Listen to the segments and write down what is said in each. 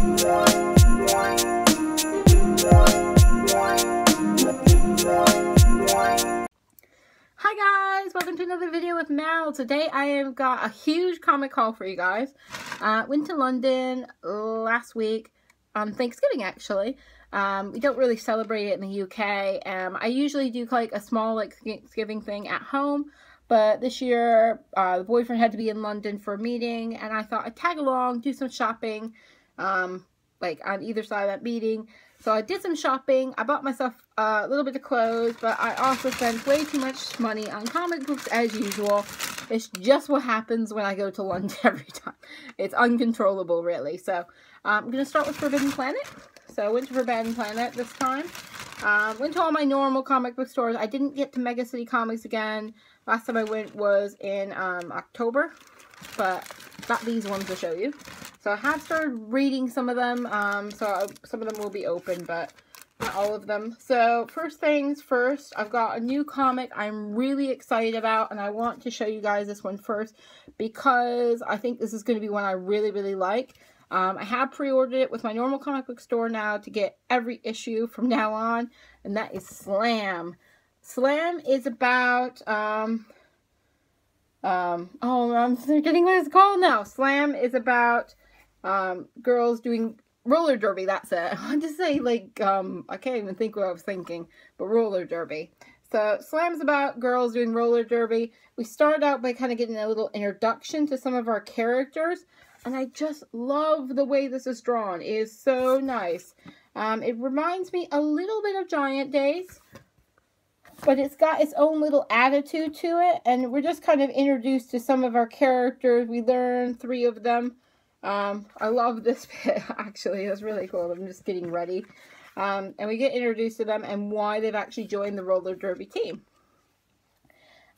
Hi guys, welcome to another video with Mel. Today I have got a huge comic haul for you guys. Went to London last week on Thanksgiving actually. We don't really celebrate it in the UK. I usually do like a small like Thanksgiving thing at home, but this year the boyfriend had to be in London for a meeting and I thought I'd tag along, do some shopping like on either side of that meeting. So I did some shopping. I bought myself a little bit of clothes, but I also spent way too much money on comic books as usual. It's just what happens when I go to London every time. It's uncontrollable, really. So I'm going to start with Forbidden Planet. So I went to Forbidden Planet this time. Went to all my normal comic book stores. I didn't get to Mega City Comics again. Last time I went was in October, but got these ones to show you. So I have started reading some of them, so some of them will be open, but not all of them. So first things first, I've got a new comic I'm really excited about, and I want to show you guys this one first because I think this is going to be one I really, really like. I have pre-ordered it with my normal comic book store now to get every issue from now on, and that is Slam. Slam is about, oh, I'm forgetting what it's called now. Slam is about girls doing roller derby. That's it. I wanted to say like I can't even think what I was thinking, but roller derby. So Slam's about girls doing roller derby. We started out by kind of getting a little introduction to some of our characters, and I just love the way this is drawn. It is so nice. It reminds me a little bit of Giant Days, but it's got its own little attitude to it, and we're just kind of introduced to some of our characters. We learn 3 of them. I love this bit, actually. It's really cool. I'm just getting ready. And we get introduced to them and why they've actually joined the roller derby team.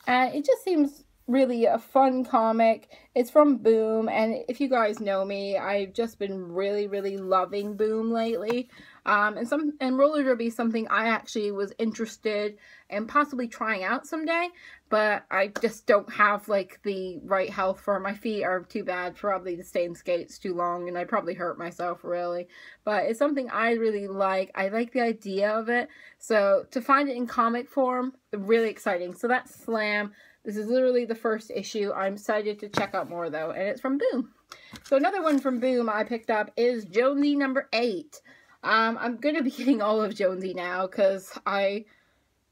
And it just seems really a fun comic. It's from Boom, and if you guys know me, I've just been really, really loving Boom lately. And roller derby is something I actually was interested in possibly trying out someday, but I just don't have like the right health for it. My feet are too bad probably to stay in skates too long, and I'd probably hurt myself really. But it's something I really like. I like the idea of it. So to find it in comic form, really exciting. So that's Slam. This is literally the first issue. I'm excited to check out more though, and it's from Boom. So another one from Boom I picked up is Jonesy number 8. I'm going to be getting all of Jonesy now because I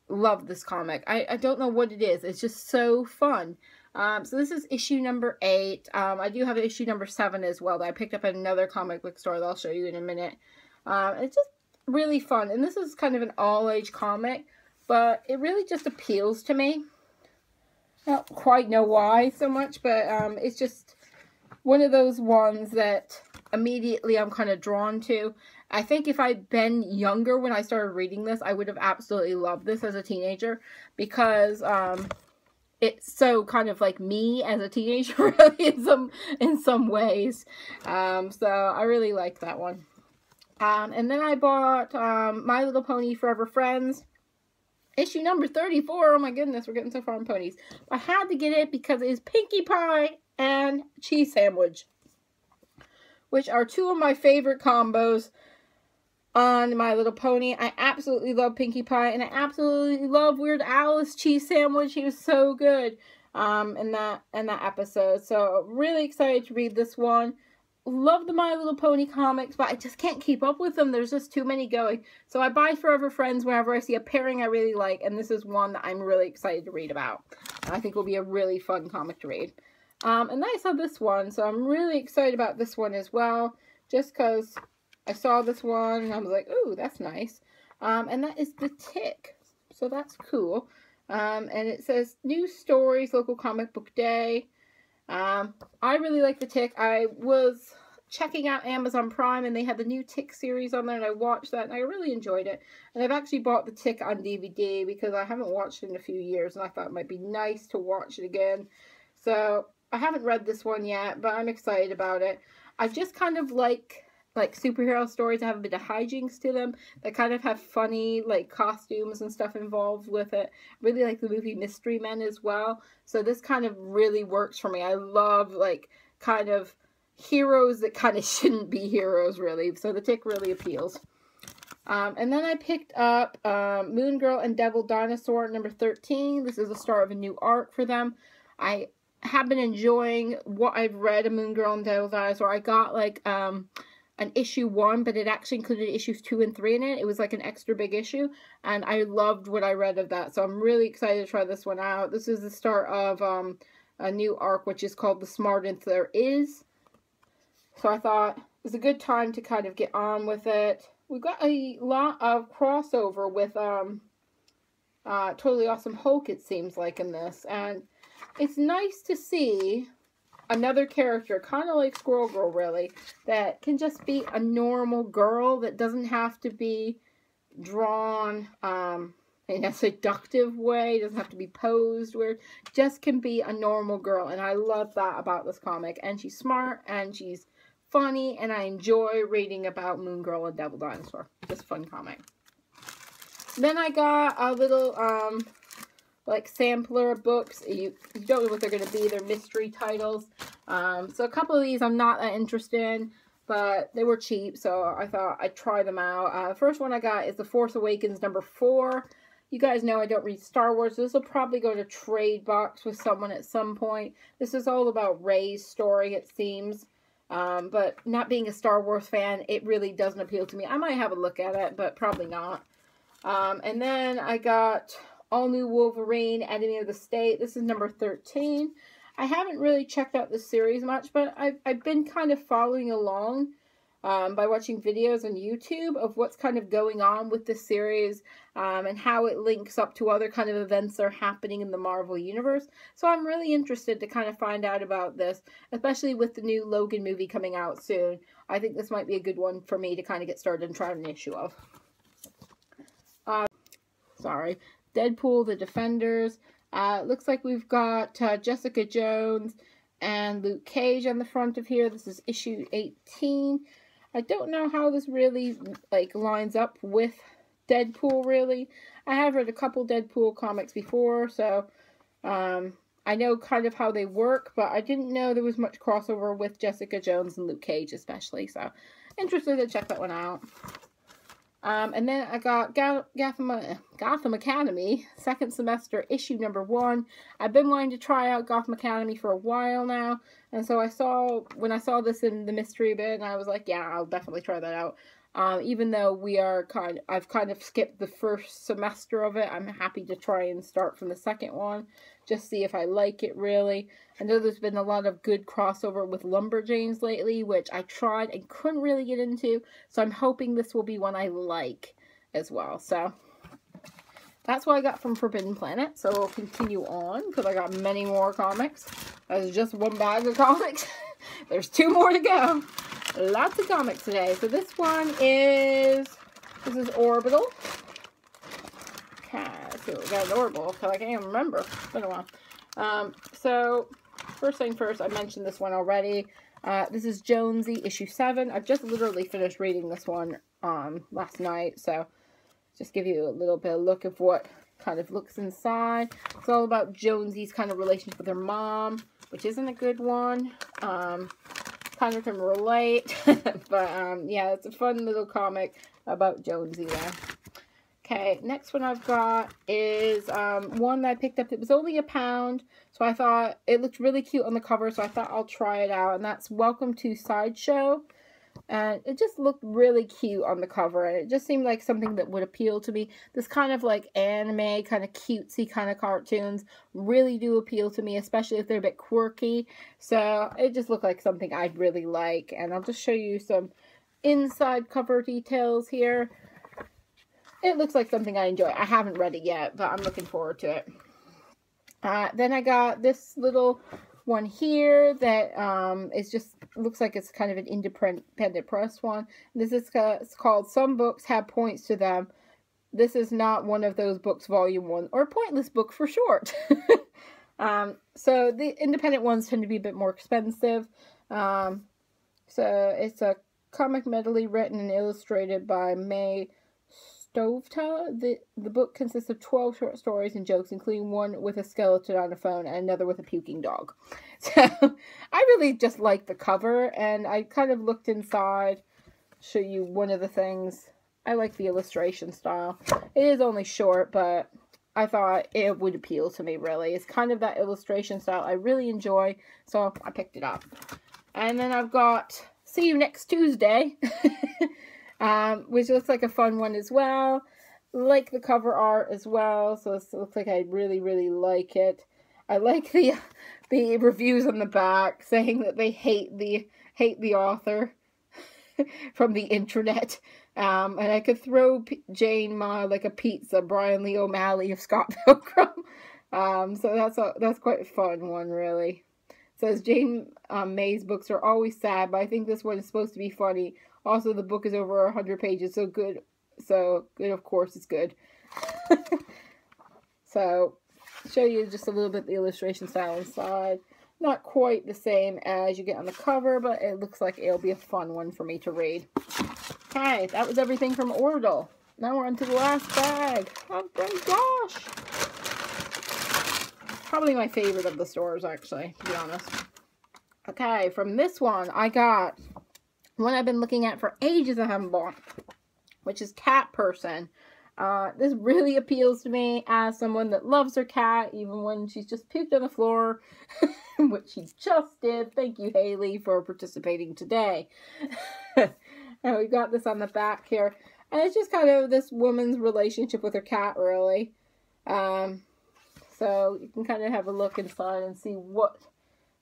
love this comic. I don't know what it is. It's just so fun. So this is issue number 8. I do have issue number 7 as well that I picked up at another comic book store that I'll show you in a minute. It's just really fun. And this is kind of an all-age comic, but it really just appeals to me. I don't quite know why so much, but it's just one of those ones that immediately I'm kind of drawn to. I think if I'd been younger when I started reading this, I would have absolutely loved this as a teenager because it's so kind of like me as a teenager really in some ways. So I really like that one. And then I bought My Little Pony Forever Friends. Issue number 34. Oh my goodness, we're getting so far on ponies. I had to get it because it is Pinkie Pie and Cheese Sandwich, which are 2 of my favorite combos on My Little Pony. I absolutely love Pinkie Pie, and I absolutely love Weird Al's Cheese Sandwich. He was so good in that episode. So really excited to read this one. Love the My Little Pony comics, but I just can't keep up with them. There's just too many going. So I buy Forever Friends whenever I see a pairing I really like, and this is one that I'm really excited to read about. I think will be a really fun comic to read. And then I saw this one, so I'm really excited about this one as well, just because I saw this one, and I was like, ooh, that's nice. And that is The Tick. So that's cool. And it says, New Stories, Local Comic Book Day. I really like The Tick. I was checking out Amazon Prime, and they had the new Tick series on there, and I watched that, and I really enjoyed it. And I've actually bought The Tick on DVD because I haven't watched it in a few years, and I thought it might be nice to watch it again. So I haven't read this one yet, but I'm excited about it. I just kind of like superhero stories that have a bit of hijinks to them, that kind of have funny like costumes and stuff involved with it. Really like the movie Mystery Men as well. So this kind of really works for me. I love like kind of heroes that kind of shouldn't be heroes, really. So the tick really appeals. And then I picked up Moon Girl and Devil Dinosaur number 13. This is the start of a new arc for them. I have been enjoying what I've read of Moon Girl and Devil Dinosaur. I got like an issue 1, but it actually included issues 2 and 3 in it. It was like an extra big issue, and I loved what I read of that. So I'm really excited to try this one out. This is the start of a new arc, which is called The Smartest There Is. So I thought it was a good time to kind of get on with it. We've got a lot of crossover with Totally Awesome Hulk, it seems like, in this. And it's nice to see another character, kind of like Squirrel Girl, really, that can just be a normal girl that doesn't have to be drawn in a seductive way, doesn't have to be posed weird, just can be a normal girl. And I love that about this comic. And she's smart, and she's funny, and I enjoy reading about Moon Girl and Devil Dinosaur. Just a fun comic. Then I got a little like sampler of books. You don't know what they're going to be. They're mystery titles. So a couple of these I'm not that interested in, but they were cheap, so I thought I'd try them out. The first one I got is The Force Awakens number 4. You guys know I don't read Star Wars. This will probably go to trade box with someone at some point. This is all about Rey's story, it seems. But not being a Star Wars fan, it really doesn't appeal to me. I might have a look at it, but probably not. And then I got All New Wolverine, Enemy of the State. This is number 13. I haven't really checked out this series much, but I've been kind of following along by watching videos on YouTube of what's kind of going on with this series and how it links up to other kind of events that are happening in the Marvel Universe. So I'm really interested to kind of find out about this, especially with the new Logan movie coming out soon. I think this might be a good one for me to kind of get started and try an issue of. Deadpool, The Defenders. Looks like we've got Jessica Jones and Luke Cage on the front of here. This is issue 18. I don't know how this really lines up with Deadpool, really. I have read a couple Deadpool comics before, so I know kind of how they work, but I didn't know there was much crossover with Jessica Jones and Luke Cage especially, so interested to check that one out. And then I got Gotham Academy, second semester, issue number 1. I've been wanting to try out Gotham Academy for a while now, and so when I saw this in the mystery bit, and I was like, yeah, I'll definitely try that out. Even though I've kind of skipped the first semester of it, I'm happy to try and start from the second one, just see if I like it, really. I know there's been a lot of good crossover with Lumberjanes lately, which I tried and couldn't really get into, so I'm hoping this will be one I like as well. So that's what I got from Forbidden Planet, so we'll continue on, because I got many more comics. That's just one bag of comics. There's 2 more to go. Lots of comics today. So this is Orbital. Okay, let's see what we got in Orbital, because I can't even remember. It's been a while. So first thing first, I mentioned this one already. This is Jonesy, issue 7. I've just literally finished reading this one last night, so just give you a little bit of look of what kind of looks inside. It's all about Jonesy's kind of relationship with her mom, which isn't a good one. Kind of can relate, but yeah, it's a fun little comic about Jonesy there. Okay, next one I've got is one that I picked up. It was only £1, so I thought it looked really cute on the cover, so I thought I'll try it out, and that's Welcome to Sideshow. And it just looked really cute on the cover, and it just seemed like something that would appeal to me. This kind of like anime, kind of cutesy kind of cartoons really do appeal to me, especially if they're a bit quirky. So it just looked like something I'd really like, and I'll just show you some inside cover details here. It looks like something I enjoy. I haven't read it yet, but I'm looking forward to it. Then I got this little one here that looks like it's kind of an independent press one. This is it's called Some Books Have Points to Them. This is not one of those books, volume 1, or Pointless Book for short. So the independent ones tend to be a bit more expensive. So it's a comic medley written and illustrated by May Stovta. The book consists of 12 short stories and jokes, including one with a skeleton on a phone and another with a puking dog. So I really just like the cover, and I kind of looked inside, show you one of the things. I like the illustration style. It is only short, but I thought it would appeal to me, really. It's kind of that illustration style I really enjoy, so I picked it up. And then I've got See You Next Tuesday, which looks like a fun one as well. Like the cover art as well, so it looks like I really, really like it. I like the reviews on the back saying that they hate the author from the internet. And I could throw Jane Ma like a pizza, Brian Lee O'Malley of Scott Pilgrim. So that's quite a fun one, really. It says Jane May's books are always sad, but I think this one is supposed to be funny. Also, the book is over 100 pages, so good. So good, of course, it's good. So, show you just a little bit the illustration style inside. Not quite the same as you get on the cover, but it looks like it'll be a fun one for me to read. Okay, that was everything from Orbital. Now we're on to the last bag. Oh my gosh! Probably my favorite of the stores, actually, to be honest. Okay, from this one, I got one I've been looking at for ages I haven't bought, which is Cat Person. This really appeals to me as someone that loves her cat, even when she's just puked on the floor, which she just did. Thank you, Haley, for participating today. And we got this on the back here. And it's just kind of this woman's relationship with her cat, really. So you can kind of have a look inside and see what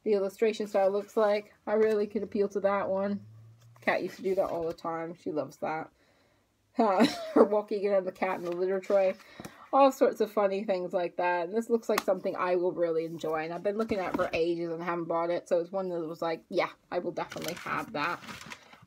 the illustration style looks like. I really could appeal to that one. Cat used to do that all the time. She loves that. Her walking in on the cat in the litter tray. All sorts of funny things like that. And this looks like something I will really enjoy. And I've been looking at it for ages and haven't bought it. So it's one that was like, yeah, I will definitely have that.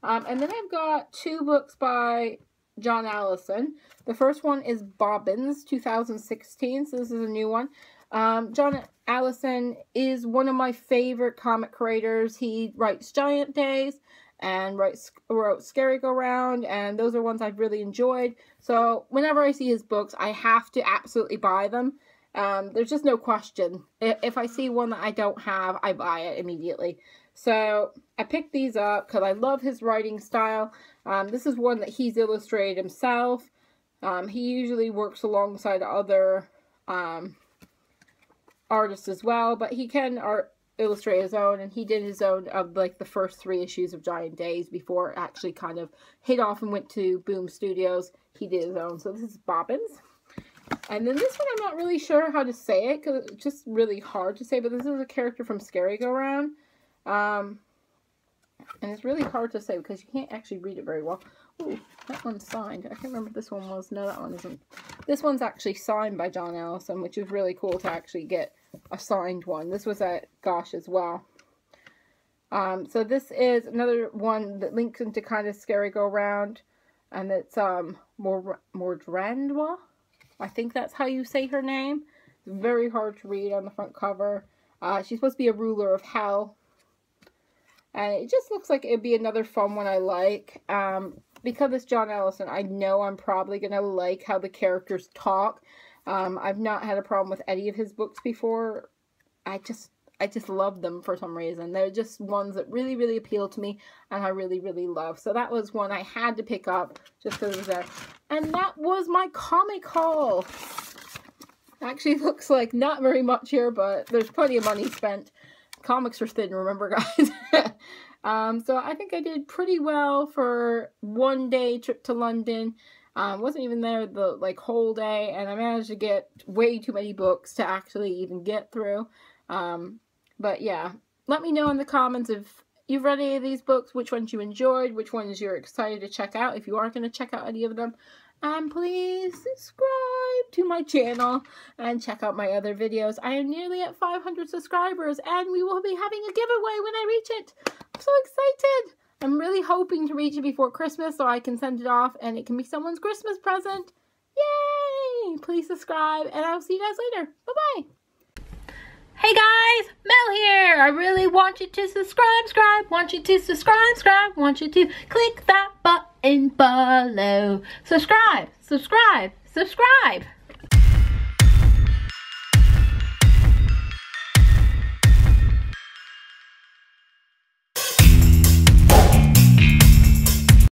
And then I've got 2 books by John Allison. The first one is Bobbins, 2016. So this is a new one. John Allison is one of my favorite comic creators. He writes Giant Days and wrote Scary Go Round, and those are ones I've really enjoyed. So whenever I see his books, I have to absolutely buy them. There's just no question. If I see one that I don't have, I buy it immediately. So I picked these up because I love his writing style. This is one that he's illustrated himself. He usually works alongside other artists as well, but he can illustrate his own, and he did his own of like the first 3 issues of Giant Days before it actually kind of hit off and went to Boom Studios. He did his own. So this is Bobbins. And then this one, I'm not really sure how to say it because it's just really hard to say, but this is a character from Scary Go Round. And it's really hard to say because you can't actually read it very well. Ooh, that one's signed. I can't remember if this one was. No, that one isn't. This one's actually signed by John Allison, which is really cool to actually get a signed one. This was at Gosh as well. So this is another one that links into kind of Scary Go Round. And it's Mordrandwa. I think that's how you say her name. It's very hard to read on the front cover. She's supposed to be a ruler of hell. And it just looks like it'd be another fun one I like. Because it's John Allison, I know I'm probably going to like how the characters talk. I've not had a problem with any of his books before. I just love them for some reason. They're just ones that really, really appeal to me and I really, really love. So that was one I had to pick up just because it was there. And that was my comic haul. Actually looks like not very much here, but there's plenty of money spent. Comics are thin, remember, guys. So I think I did pretty well for 1 day trip to London. Wasn't even there the whole day, and I managed to get way too many books to actually even get through. But yeah, let me know in the comments if you've read any of these books, which ones you enjoyed, which ones you're excited to check out, if you are going to check out any of them. And please subscribe to my channel and check out my other videos. I am nearly at 500 subscribers and we will be having a giveaway when I reach it. I'm so excited. I'm really hoping to reach it before Christmas so I can send it off and it can be someone's Christmas present. Yay! Please subscribe and I'll see you guys later. Bye-bye. Hey guys, Mel here. I really want you to subscribe, want you to subscribe, want you to click that button below. Subscribe.